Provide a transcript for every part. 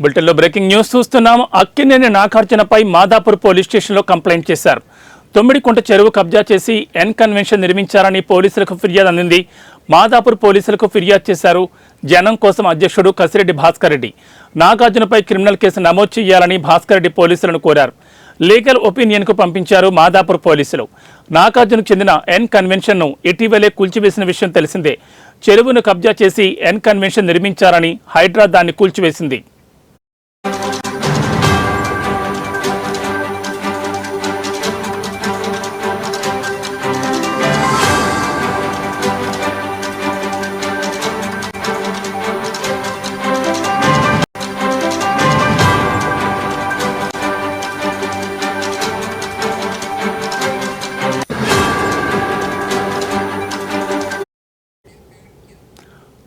బులెటిన్లో breaking news చూస్తున్నాం. Akkineni నాగార్జునపై Madhapur police స్టేషన్లో కంప్లైంట్ చేశారు. తొమ్మిడికుంట చెరువు కబ్జా చేసి ఎన్ కన్వెన్షన్ నిర్మించారని పోలీసులకు ఫిర్యాదు అందింది. మాదాపూర్ పోలీసులకు ఫిర్యాదు చేశారు జనం కోసం అధ్యక్షుడు కసిరెడ్డి భాస్కర్ రెడ్డి. నాగార్జునపై క్రిమినల్ కేసు నమోదు చేయాలని భాస్కర్ రెడ్డి పోలీసులను కోరారు. లీగల్ ఒపీనియన్కు పంపించారు మాదాపూర్ పోలీసులు. నాగార్జునకు చెందిన ఎన్ కన్వెన్షన్ను ఇటీవలే కూల్చివేసిన విషయం తెలిసిందే. చెరువును కబ్జా చేసి ఎన్ కన్వెన్షన్ నిర్మించారని హైడ్రా దాన్ని కూల్చివేసింది.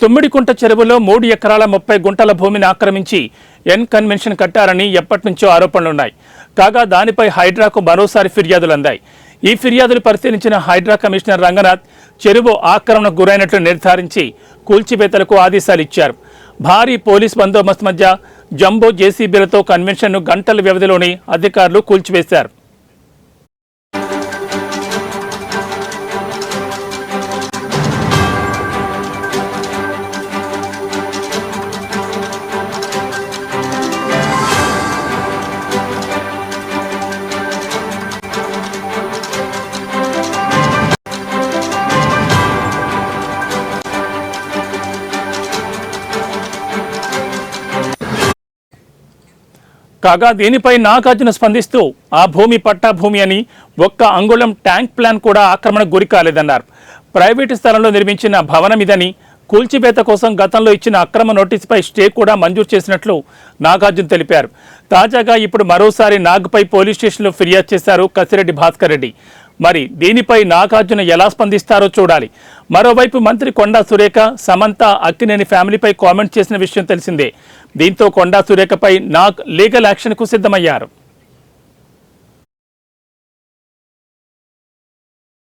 తొమ్మిడికుంట చెరువులో 3 ఎకరాల 30 గుంటల భూమిని ఆక్రమించి ఎన్ కన్వెన్షన్ కట్టారని ఎప్పటినుంచో ఆరోపణలున్నాయి. కాగా దానిపై హైడ్రాకు మరోసారి ఫిర్యాదులు అందాయి. ఈ ఫిర్యాదులు పరిశీలించిన హైడ్రా కమిషనర్ రంగనాథ్ చెరువు ఆక్రమణకు గురైనట్లు నిర్ధారించి కూల్చివేతలకు ఆదేశాలు ఇచ్చారు. భారీ పోలీస్ బందోబస్తు మధ్య జంబో జేసీబీలతో కన్వెన్షన్ను గంటల వ్యవధిలోనే అధికారులు కూల్చివేశారు. కాగా దీనిపై నాగార్జున స్పందిస్తూ ఆ భూమి పట్టా భూమి అని, ఒక్క అంగుళం ట్యాంక్ ప్లాన్ కూడా ఆక్రమణకు గురి కాలేదన్నారు. ప్రైవేటు స్థలంలో నిర్మించిన భవనం ఇదని, కూల్చివేత కోసం గతంలో ఇచ్చిన అక్రమ నోటీసుపై స్టే కూడా మంజూరు చేసినట్లు నాగార్జున తెలిపారు. తాజాగా ఇప్పుడు మరోసారి నాగ్పై పోలీస్ స్టేషన్లో ఫిర్యాదు చేశారు కసిరెడ్డి భాస్కర్ రెడ్డి. మరి దీనిపై నాగార్జున ఎలా స్పందిస్తారో చూడాలి. మరోవైపు మంత్రి కొండా సురేఖ, సమంత అక్కినేని ఫ్యామిలీపై కామెంట్ చేసిన విషయం తెలిసిందే. దీంతో కొండా సురేఖపై నాగ్ లీగల్ యాక్షన్కు సిద్ధమయ్యారు.